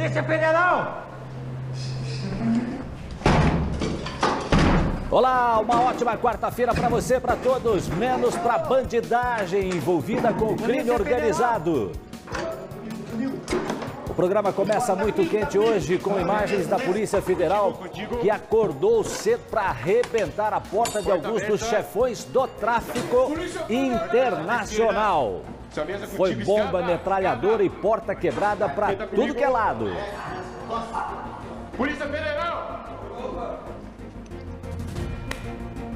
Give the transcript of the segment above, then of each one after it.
Polícia Federal! Olá, uma ótima quarta-feira para você, para todos, menos para bandidagem envolvida com o crime organizado. O programa começa muito quente hoje com imagens da Polícia Federal que acordou cedo para arrebentar a porta de alguns dos chefões do tráfico internacional. Foi bomba, metralhadora e porta quebrada para tudo que é lado. Polícia Federal!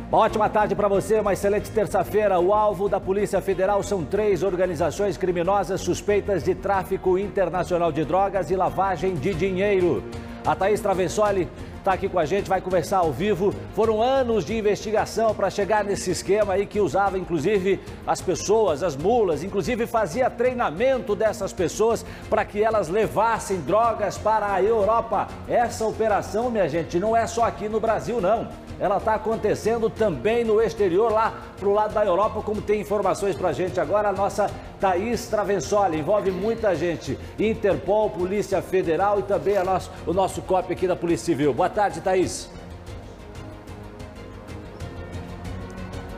Uma ótima tarde para você, uma excelente terça-feira. O alvo da Polícia Federal são 3 organizações criminosas suspeitas de tráfico internacional de drogas e lavagem de dinheiro. A Thaís Travessoli está aqui com a gente, vai conversar ao vivo. Foram anos de investigação para chegar nesse esquema aí que usava, inclusive, as pessoas, as mulas, inclusive fazia treinamento dessas pessoas para que elas levassem drogas para a Europa. Essa operação, minha gente, não é só aqui no Brasil, não. Ela está acontecendo também no exterior, lá para o lado da Europa, como tem informações para a gente agora, a nossa Thaís Travessoli. Envolve muita gente, Interpol, Polícia Federal e também o nosso COP aqui da Polícia Civil. Boa tarde, Thaís.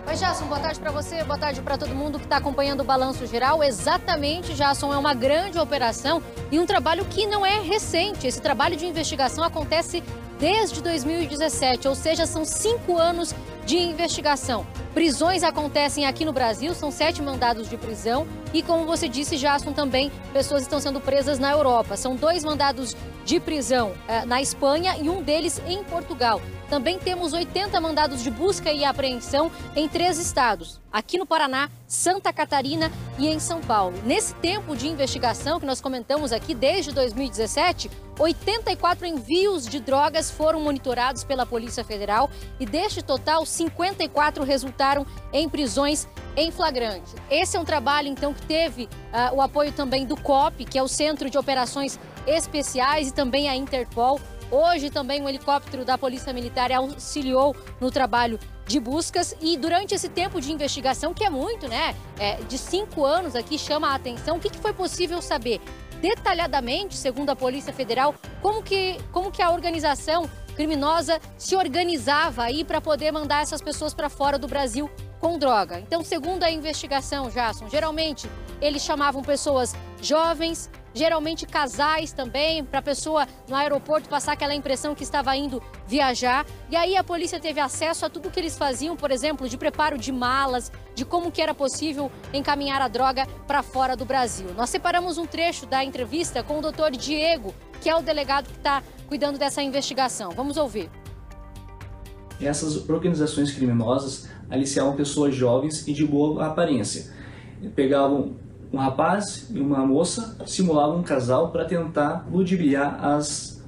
Oi, Jasson, boa tarde para você, boa tarde para todo mundo que está acompanhando o Balanço Geral. Exatamente, Jasson, é uma grande operação e um trabalho que não é recente. Esse trabalho de investigação acontece desde 2017, ou seja, são 5 anos de investigação. Prisões acontecem aqui no Brasil, são 7 mandados de prisão e, como você disse, Jasson, também pessoas estão sendo presas na Europa. São 2 mandados de prisão na Espanha e um deles em Portugal. Também temos 80 mandados de busca e apreensão em 3 estados, aqui no Paraná, Santa Catarina e em São Paulo. Nesse tempo de investigação que nós comentamos aqui desde 2017, 84 envios de drogas foram monitorados pela Polícia Federal e deste total, 54 resultaram em prisões em flagrante. Esse é um trabalho, então, que teve o apoio também do COP, que é o Centro de Operações Especiais, e também a Interpol. Hoje também um helicóptero da Polícia Militar auxiliou no trabalho de buscas e durante esse tempo de investigação, que é muito, né, de 5 anos aqui, chama a atenção, o que foi possível saber detalhadamente, segundo a Polícia Federal, como que a organização criminosa se organizava aí para poder mandar essas pessoas para fora do Brasil com droga. Então, segundo a investigação, Jasson, geralmente eles chamavam pessoas jovens, geralmente casais também, para a pessoa no aeroporto passar aquela impressão que estava indo viajar. E aí a polícia teve acesso a tudo que eles faziam, por exemplo, de preparo de malas, de como que era possível encaminhar a droga para fora do Brasil. Nós separamos um trecho da entrevista com o doutor Diego, que é o delegado que está cuidando dessa investigação. Vamos ouvir. Essas organizações criminosas aliciavam pessoas jovens e de boa aparência. Pegavam um rapaz e uma moça, simulavam um casal para tentar ludibriar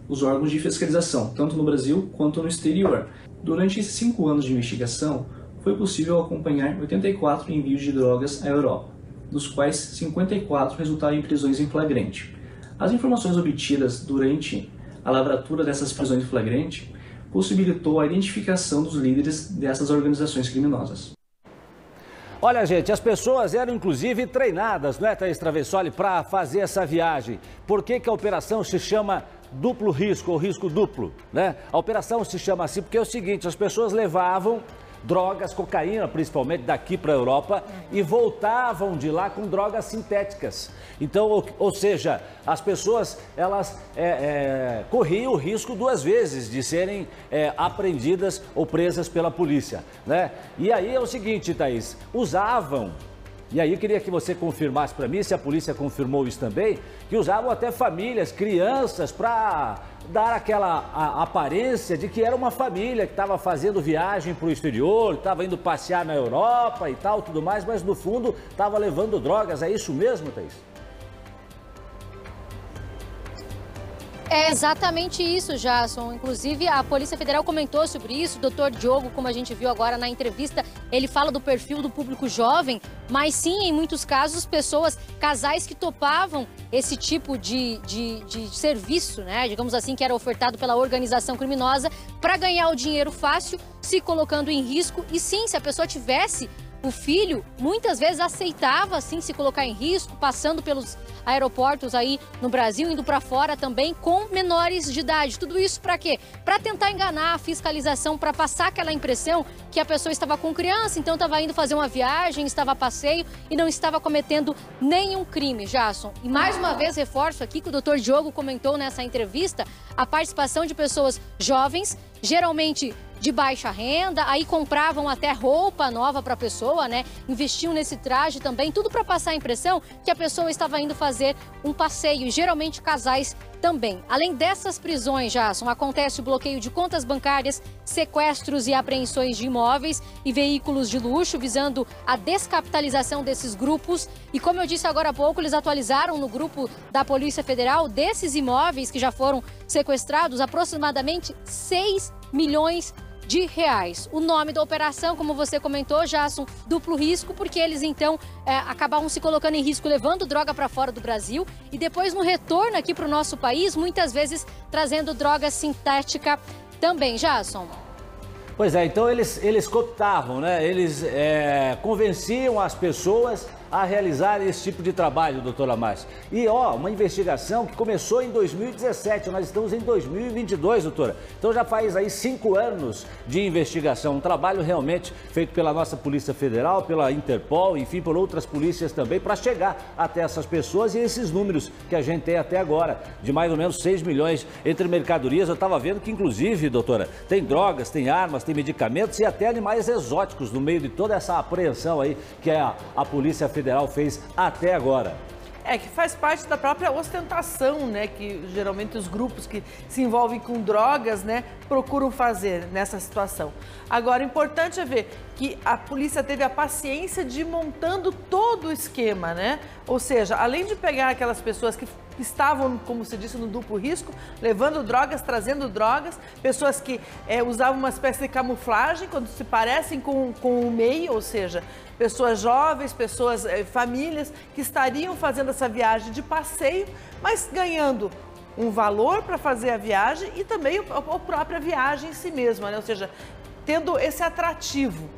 os órgãos de fiscalização, tanto no Brasil quanto no exterior. Durante esses 5 anos de investigação, foi possível acompanhar 84 envios de drogas à Europa, dos quais 54 resultaram em prisões em flagrante. As informações obtidas durante a lavratura dessas prisões em flagrante possibilitou a identificação dos líderes dessas organizações criminosas. Olha, gente, as pessoas eram inclusive treinadas, não é, Thaís Travessoli, para fazer essa viagem. Por que a operação se chama duplo risco ou risco duplo, né? A operação se chama assim porque é o seguinte, as pessoas levavam drogas, cocaína, principalmente daqui para a Europa, e voltavam de lá com drogas sintéticas. Então, ou seja, as pessoas, elas corriam o risco 2 vezes de serem apreendidas ou presas pela polícia, né? E aí é o seguinte, Thaís, usavam, e aí eu queria que você confirmasse para mim, se a polícia confirmou isso também, que usavam até famílias, crianças, para dar aquela aparência de que era uma família que estava fazendo viagem para o exterior, estava indo passear na Europa e tal, tudo mais, mas no fundo estava levando drogas. É isso mesmo, Thaís? É exatamente isso, Jasson. Inclusive, a Polícia Federal comentou sobre isso. O doutor Diogo, como a gente viu agora na entrevista, ele fala do perfil do público jovem, mas sim, em muitos casos, pessoas, casais que topavam esse tipo de serviço, né? Digamos assim, que era ofertado pela organização criminosa para ganhar o dinheiro fácil, se colocando em risco. E sim, se a pessoa tivesse o filho muitas vezes aceitava assim se colocar em risco, passando pelos aeroportos aí no Brasil, indo para fora também com menores de idade. Tudo isso para quê? Para tentar enganar a fiscalização, para passar aquela impressão que a pessoa estava com criança, então estava indo fazer uma viagem, estava a passeio e não estava cometendo nenhum crime, Jason. E mais uma vez reforço aqui que o Dr. Diogo comentou nessa entrevista a participação de pessoas jovens, geralmente de baixa renda, aí compravam até roupa nova para a pessoa, né? Investiam nesse traje também, tudo para passar a impressão que a pessoa estava indo fazer um passeio, e geralmente casais também. Além dessas prisões, Jason, acontece o bloqueio de contas bancárias, sequestros e apreensões de imóveis e veículos de luxo, visando a descapitalização desses grupos. E como eu disse agora há pouco, eles atualizaram no grupo da Polícia Federal, desses imóveis que já foram sequestrados, aproximadamente 6 milhões de reais. O nome da operação, como você comentou, Jason, duplo risco, porque eles então acabavam se colocando em risco, levando droga para fora do Brasil e depois no retorno aqui para o nosso país, muitas vezes trazendo droga sintética também, Jason. Pois é, então eles cooptavam, né? Eles convenciam as pessoas a realizar esse tipo de trabalho, doutora Márcia. E, uma investigação que começou em 2017, nós estamos em 2022, doutora. Então já faz aí 5 anos de investigação, um trabalho realmente feito pela nossa Polícia Federal, pela Interpol, enfim, por outras polícias também, para chegar até essas pessoas e esses números que a gente tem até agora, de mais ou menos 6 milhões entre mercadorias. Eu estava vendo que, inclusive, doutora, tem drogas, tem armas, tem medicamentos e até animais exóticos no meio de toda essa apreensão aí que a Polícia Federal fez até agora. Que faz parte da própria ostentação, né, que geralmente os grupos que se envolvem com drogas, né, procuram fazer nessa situação. Agora, importante é ver que a polícia teve a paciência de ir montando todo o esquema, né? Ou seja, além de pegar aquelas pessoas que estavam, como se disse, no duplo risco, levando drogas, trazendo drogas, pessoas que usavam uma espécie de camuflagem quando se parecem com o meio, ou seja, pessoas jovens, pessoas, famílias que estariam fazendo essa viagem de passeio, mas ganhando um valor para fazer a viagem e também a própria viagem em si mesma, né? Ou seja, tendo esse atrativo.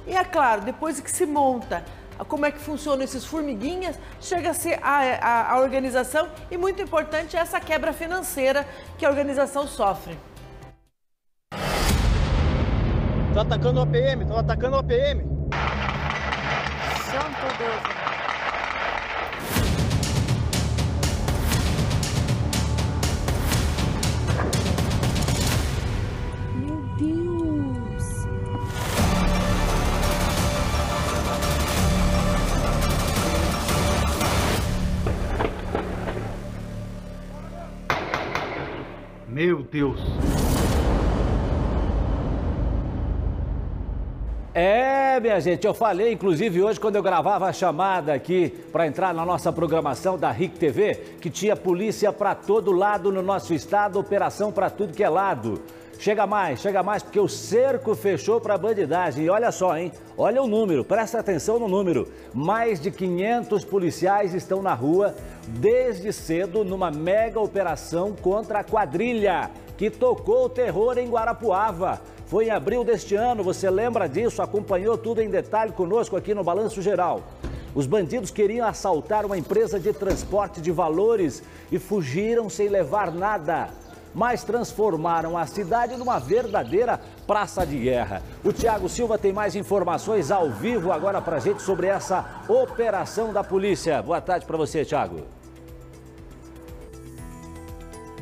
E é claro, depois que se monta como é que funcionam esses formiguinhas, chega a ser a organização e, muito importante, essa quebra financeira que a organização sofre. Estão atacando o APM, estão atacando o APM. Santo Deus. Meu Deus. Minha gente, eu falei, inclusive, hoje, quando eu gravava a chamada aqui para entrar na nossa programação da RIC TV, que tinha polícia para todo lado no nosso estado, operação para tudo que é lado. Chega mais, porque o cerco fechou para a bandidagem. E olha só, hein? Olha o número, presta atenção no número. Mais de 500 policiais estão na rua desde cedo numa mega operação contra a quadrilha que tocou o terror em Guarapuava. Foi em abril deste ano, você lembra disso? Acompanhou tudo em detalhe conosco aqui no Balanço Geral. Os bandidos queriam assaltar uma empresa de transporte de valores e fugiram sem levar nada, mas transformaram a cidade numa verdadeira praça de guerra. O Thiago Silva tem mais informações ao vivo agora pra gente sobre essa operação da polícia. Boa tarde para você, Thiago.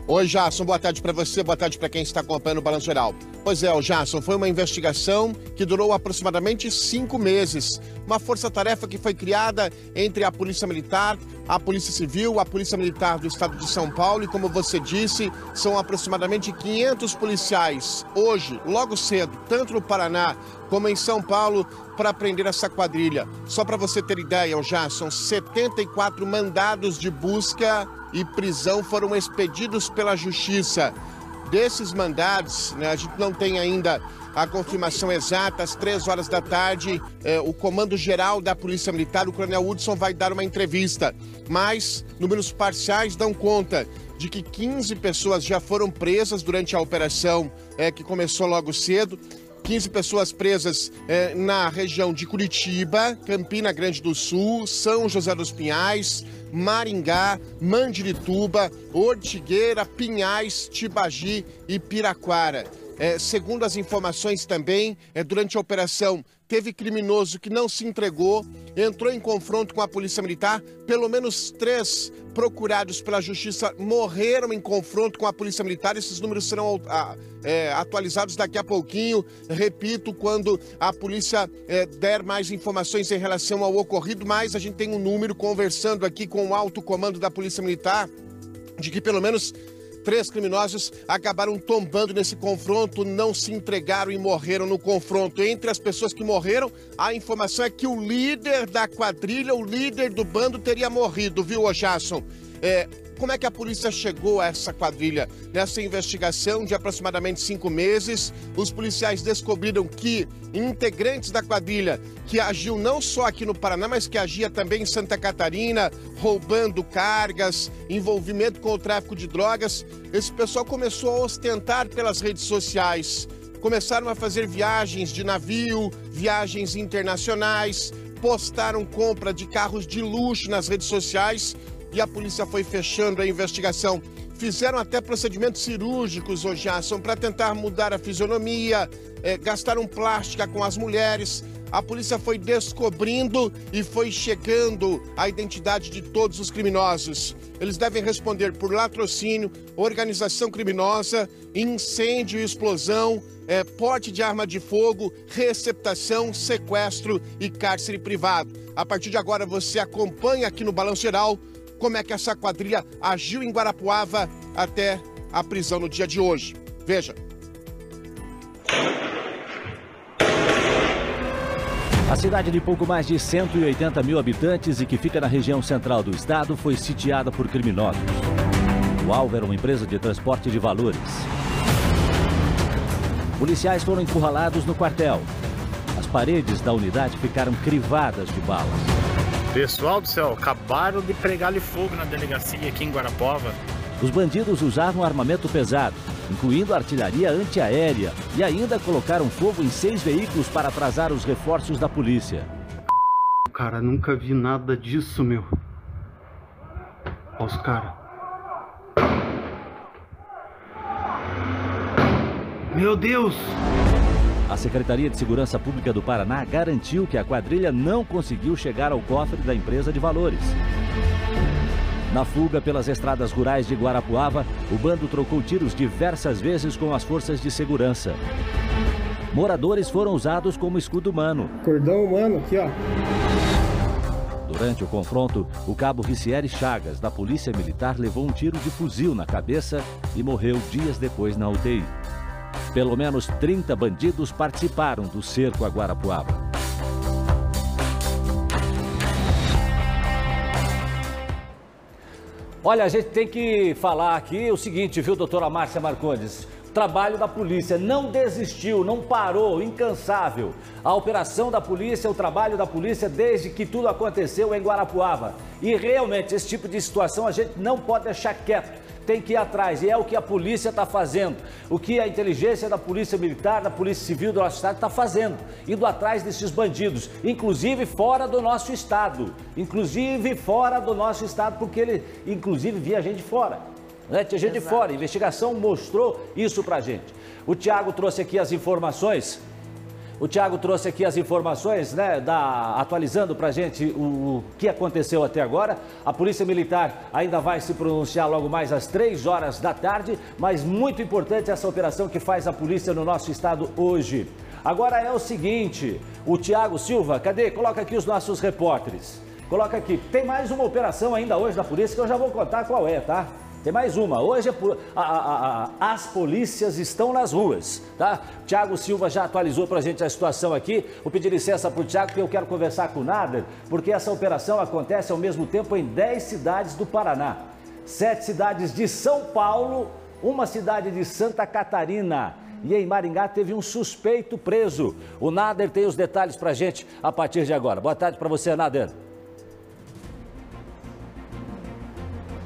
Oi, Jason, boa tarde para você, boa tarde para quem está acompanhando o Balanço Geral. Pois é, Jason, foi uma investigação que durou aproximadamente 5 meses. Uma força-tarefa que foi criada entre a Polícia Militar, a Polícia Civil, a Polícia Militar do Estado de São Paulo e, como você disse, são aproximadamente 500 policiais hoje, logo cedo, tanto no Paraná como em São Paulo, para prender essa quadrilha. Só para você ter ideia, Jason, 74 mandados de busca e prisão foram expedidos pela Justiça. Desses mandados, né, a gente não tem ainda a confirmação exata. Às 3 horas da tarde, o comando-geral da Polícia Militar, o Coronel Hudson, vai dar uma entrevista. Mas números parciais dão conta de que 15 pessoas já foram presas durante a operação que começou logo cedo. 15 pessoas presas na região de Curitiba, Campina Grande do Sul, São José dos Pinhais, Maringá, Mandirituba, Ortigueira, Pinhais, Tibagi e Piraquara. Segundo as informações também, durante a operação, teve criminoso que não se entregou, entrou em confronto com a Polícia Militar. Pelo menos 3 procurados pela Justiça morreram em confronto com a Polícia Militar. Esses números serão atualizados daqui a pouquinho. Repito, quando a polícia der mais informações em relação ao ocorrido, mas a gente tem um número conversando aqui com o alto comando da Polícia Militar de que pelo menos 3 criminosos acabaram tombando nesse confronto, não se entregaram e morreram no confronto. Entre as pessoas que morreram, a informação é que o líder da quadrilha, o líder do bando, teria morrido, viu, ô Jasson? Como é que a polícia chegou a essa quadrilha? Nessa investigação de aproximadamente 5 meses, os policiais descobriram que integrantes da quadrilha, que agiu não só aqui no Paraná, mas que agia também em Santa Catarina, roubando cargas, envolvimento com o tráfico de drogas, esse pessoal começou a ostentar pelas redes sociais. Começaram a fazer viagens de navio, viagens internacionais, postaram compra de carros de luxo nas redes sociais, e a polícia foi fechando a investigação. Fizeram até procedimentos cirúrgicos, ô Jasson, para tentar mudar a fisionomia, gastaram plástica com as mulheres. A polícia foi descobrindo e foi chegando à identidade de todos os criminosos. Eles devem responder por latrocínio, organização criminosa, incêndio e explosão, porte de arma de fogo, receptação, sequestro e cárcere privado. A partir de agora você acompanha aqui no Balanço Geral como é que essa quadrilha agiu em Guarapuava até a prisão no dia de hoje. Veja. A cidade de pouco mais de 180 mil habitantes e que fica na região central do estado foi sitiada por criminosos. O alvo era uma empresa de transporte de valores. Policiais foram encurralados no quartel. As paredes da unidade ficaram crivadas de balas. Pessoal do céu, acabaram de pregar-lhe fogo na delegacia aqui em Guarapuava. Os bandidos usavam armamento pesado, incluindo artilharia antiaérea, e ainda colocaram fogo em 6 veículos para atrasar os reforços da polícia. Cara, nunca vi nada disso, meu. Olha os caras. Meu Deus! A Secretaria de Segurança Pública do Paraná garantiu que a quadrilha não conseguiu chegar ao cofre da empresa de valores. Na fuga pelas estradas rurais de Guarapuava, o bando trocou tiros diversas vezes com as forças de segurança. Moradores foram usados como escudo humano. Cordão humano aqui, ó. Durante o confronto, o cabo Ricieri Chagas, da Polícia Militar, levou um tiro de fuzil na cabeça e morreu dias depois na UTI. Pelo menos 30 bandidos participaram do cerco a Guarapuava. Olha, a gente tem que falar aqui o seguinte, viu, doutora Márcia Marcondes? O trabalho da polícia não desistiu, não parou, incansável. A operação da polícia, o trabalho da polícia desde que tudo aconteceu em Guarapuava. E realmente, esse tipo de situação a gente não pode deixar quieto. Tem que ir atrás, e é o que a polícia está fazendo, o que a inteligência da Polícia Militar, da Polícia Civil do nosso estado está fazendo, indo atrás desses bandidos, inclusive fora do nosso estado, porque ele, inclusive, via gente de fora, né? Tinha gente de fora, a investigação mostrou isso pra gente. O Tiago trouxe aqui as informações, né, atualizando pra gente o que aconteceu até agora. A Polícia Militar ainda vai se pronunciar logo mais às 3 horas da tarde, mas muito importante essa operação que faz a polícia no nosso estado hoje. Agora é o seguinte, o Tiago Silva, cadê? Coloca aqui os nossos repórteres. Coloca aqui, tem mais uma operação ainda hoje da polícia que eu já vou contar qual é, tá? Tem mais uma. Hoje as polícias estão nas ruas, tá? Tiago Silva já atualizou pra gente a situação aqui. Vou pedir licença pro Tiago, porque eu quero conversar com o Nader, porque essa operação acontece ao mesmo tempo em 10 cidades do Paraná. 7 cidades de São Paulo, uma cidade de Santa Catarina. E em Maringá teve um suspeito preso. O Nader tem os detalhes pra gente a partir de agora. Boa tarde pra você, Nader.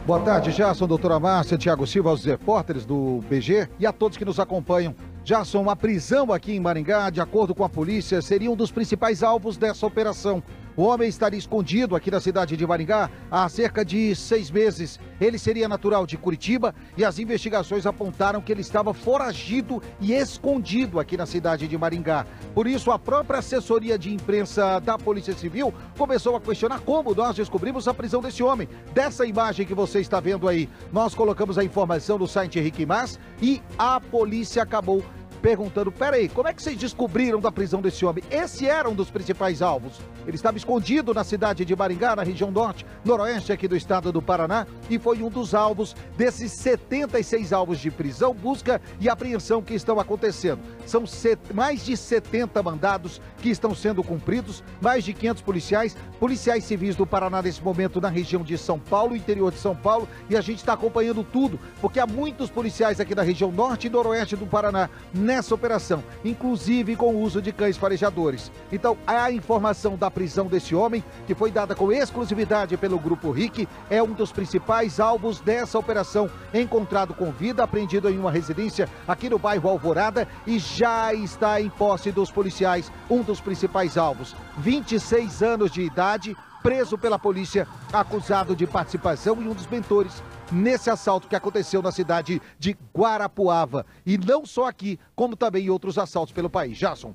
Boa tarde, Jasson, doutora Márcia, Tiago Silva, aos repórteres do BG e a todos que nos acompanham Jason, a prisão aqui em Maringá, de acordo com a polícia, seria um dos principais alvos dessa operação. O homem estaria escondido aqui na cidade de Maringá há cerca de 6 meses. Ele seria natural de Curitiba e as investigações apontaram que ele estava foragido e escondido aqui na cidade de Maringá. Por isso, a própria assessoria de imprensa da Polícia Civil começou a questionar como nós descobrimos a prisão desse homem. Dessa imagem que você está vendo aí, nós colocamos a informação no site Henrique Mas e a polícia acabou perguntando, peraí, como é que vocês descobriram da prisão desse homem? Esse era um dos principais alvos. Ele estava escondido na cidade de Maringá, na região norte, noroeste aqui do estado do Paraná, e foi um dos alvos desses 76 alvos de prisão, busca e apreensão que estão acontecendo. São mais de 70 mandados que estão sendo cumpridos, mais de 500 policiais civis do Paraná nesse momento na região de São Paulo, interior de São Paulo, e a gente está acompanhando tudo, porque há muitos policiais aqui da região norte e noroeste do Paraná nessa operação, inclusive com o uso de cães farejadores. Então, a informação da prisão desse homem, que foi dada com exclusividade pelo Grupo RIC, é um dos principais alvos dessa operação, encontrado com vida, apreendido em uma residência aqui no bairro Alvorada e já está em posse dos policiais, um dos principais alvos. 26 anos de idade, preso pela polícia, acusado de participação em um dos mentores nesse assalto que aconteceu na cidade de Guarapuava. E não só aqui, como também em outros assaltos pelo país. Jason.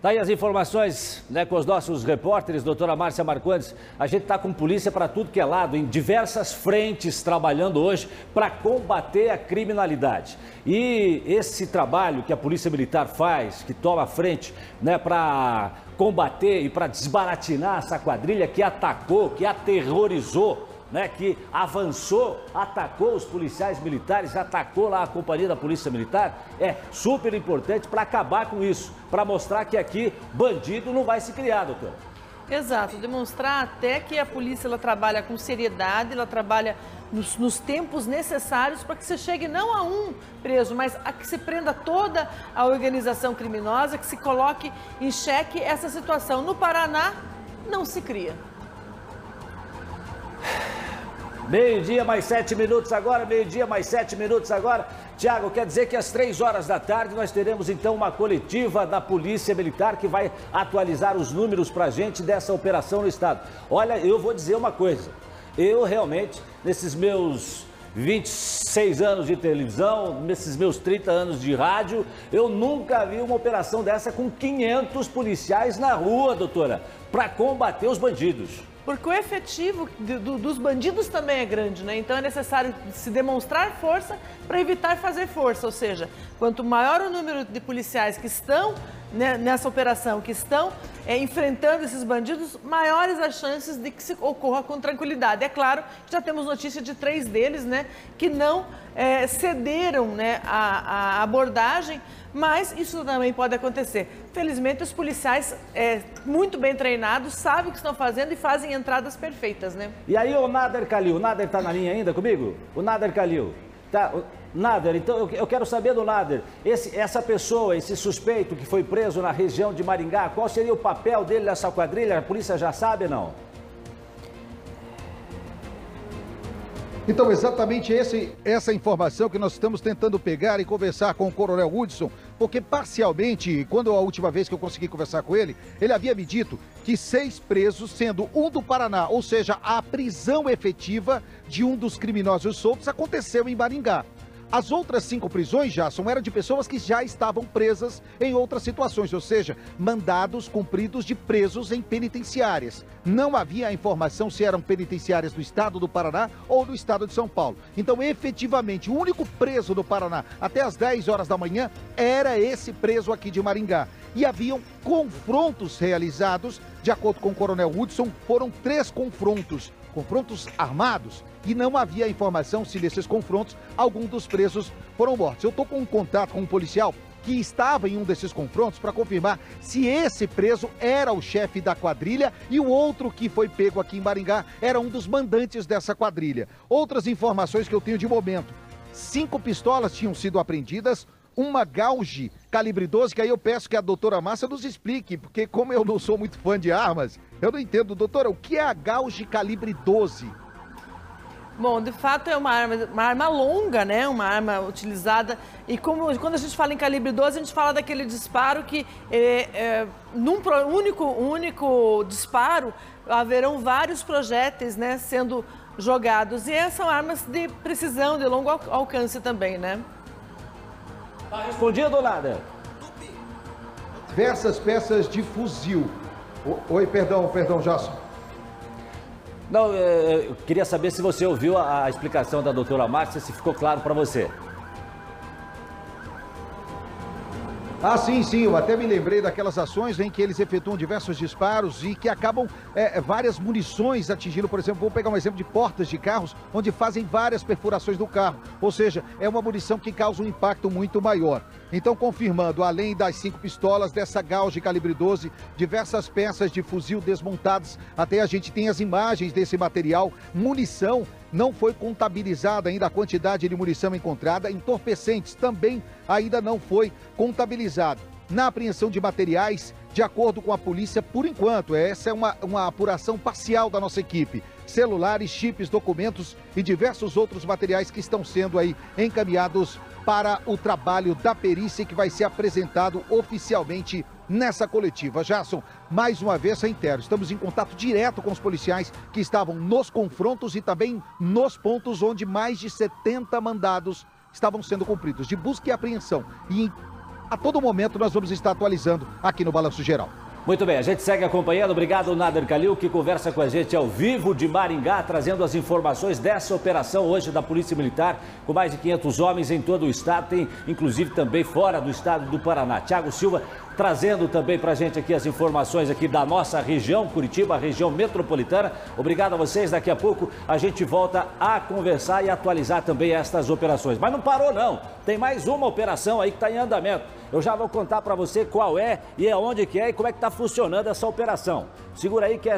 Daí as informações, né, com os nossos repórteres, doutora Márcia Marcondes. A gente está com polícia para tudo que é lado, em diversas frentes, trabalhando hoje para combater a criminalidade. E esse trabalho que a Polícia Militar faz, que toma a frente, né, para combater e para desbaratinar essa quadrilha que atacou, que aterrorizou, né, que avançou, atacou os policiais militares, atacou lá a companhia da Polícia Militar, é super importante para acabar com isso, para mostrar que aqui bandido não vai se criar, doutor. Exato, demonstrar até que a polícia ela trabalha com seriedade, ela trabalha nos tempos necessários para que se chegue não a um preso, mas a que se prenda toda a organização criminosa, que se coloque em xeque essa situação. No Paraná, não se cria. Meio-dia mais 7 minutos agora, meio-dia mais 7 minutos agora. Tiago, quer dizer que às 3 horas da tarde nós teremos então uma coletiva da Polícia Militar que vai atualizar os números pra gente dessa operação no estado. Olha, eu vou dizer uma coisa, eu realmente, nesses meus 26 anos de televisão, nesses meus 30 anos de rádio, eu nunca vi uma operação dessa com 500 policiais na rua, doutora, para combater os bandidos. Porque o efetivo dos bandidos também é grande, né? Então é necessário se demonstrar força para evitar fazer força. Ou seja, quanto maior o número de policiais que estão nessa operação, que estão enfrentando esses bandidos, maiores as chances de que se ocorra com tranquilidade. É claro que já temos notícia de 3 deles, né, que não cederam, né, a abordagem, mas isso também pode acontecer. Felizmente, os policiais muito bem treinados, sabem o que estão fazendo e fazem entradas perfeitas, né? E aí, o Nader Kalil, o Nader tá na linha ainda comigo? O Nader Kalil, tá? Nader, então eu quero saber do Nader, essa pessoa, esse suspeito que foi preso na região de Maringá, qual seria o papel dele nessa quadrilha? A polícia já sabe ou não? Então, exatamente essa informação que nós estamos tentando pegar e conversar com o Coronel Hudson, porque parcialmente, quando a última vez que eu consegui conversar com ele, ele havia me dito que 6 presos, sendo um do Paraná, ou seja, a prisão efetiva de um dos criminosos soltos aconteceu em Maringá. As outras 5 prisões, Jason, eram de pessoas que já estavam presas em outras situações, ou seja, mandados cumpridos de presos em penitenciárias. Não havia informação se eram penitenciárias do estado do Paraná ou do estado de São Paulo. Então, efetivamente, o único preso do Paraná até as 10 horas da manhã era esse preso aqui de Maringá. E haviam confrontos realizados, de acordo com o Coronel Hudson, foram 3 confrontos armados, e não havia informação se nesses confrontos algum dos presos foram mortos. Eu estou com um contato com um policial que estava em um desses confrontos para confirmar se esse preso era o chefe da quadrilha e o outro que foi pego aqui em Maringá era um dos mandantes dessa quadrilha. Outras informações que eu tenho de momento: 5 pistolas tinham sido apreendidas, uma Gauge calibre 12, que aí eu peço que a doutora Márcia nos explique, porque como eu não sou muito fã de armas, eu não entendo. Doutora, o que é a Gauge calibre 12? Bom, de fato é uma arma longa, né? Uma arma utilizada. E quando a gente fala em calibre 12, a gente fala daquele disparo que num único disparo haverão vários projéteis, né, sendo jogados. E são armas de precisão, de longo alcance também, né? Tá respondido, Nader? Diversas peças de fuzil. Oi, perdão, Jason. Não, eu queria saber se você ouviu a explicação da doutora Márcia, se ficou claro para você. Ah, sim, eu até me lembrei daquelas ações em que eles efetuam diversos disparos e que acabam várias munições atingindo, por exemplo, vou pegar um exemplo de portas de carros, onde fazem várias perfurações do carro, ou seja, é uma munição que causa um impacto muito maior. Então, confirmando, além das 5 pistolas, dessa Gauge calibre 12, diversas peças de fuzil desmontadas, até a gente tem as imagens desse material, munição. Não foi contabilizada ainda a quantidade de munição encontrada, entorpecentes também ainda não foi contabilizado. Na apreensão de materiais, de acordo com a polícia, por enquanto, essa é uma apuração parcial da nossa equipe. Celulares, chips, documentos e diversos outros materiais que estão sendo aí encaminhados para o trabalho da perícia que vai ser apresentado oficialmente nessa coletiva. Jason, mais uma vez, reitero, estamos em contato direto com os policiais que estavam nos confrontos e também nos pontos onde mais de 70 mandados estavam sendo cumpridos de busca e apreensão. E a todo momento nós vamos estar atualizando aqui no Balanço Geral. Muito bem, a gente segue acompanhando. Obrigado, Nader Kalil, que conversa com a gente ao vivo de Maringá, trazendo as informações dessa operação hoje da Polícia Militar, com mais de 500 homens em todo o estado, tem inclusive também fora do estado do Paraná. Thiago Silva trazendo também para a gente aqui as informações aqui da nossa região, Curitiba, região metropolitana. Obrigado a vocês. Daqui a pouco a gente volta a conversar e atualizar também estas operações. Mas não parou não, tem mais uma operação aí que está em andamento. Eu já vou contar para você qual é e aonde que é e como é que está funcionando essa operação. Segura aí que é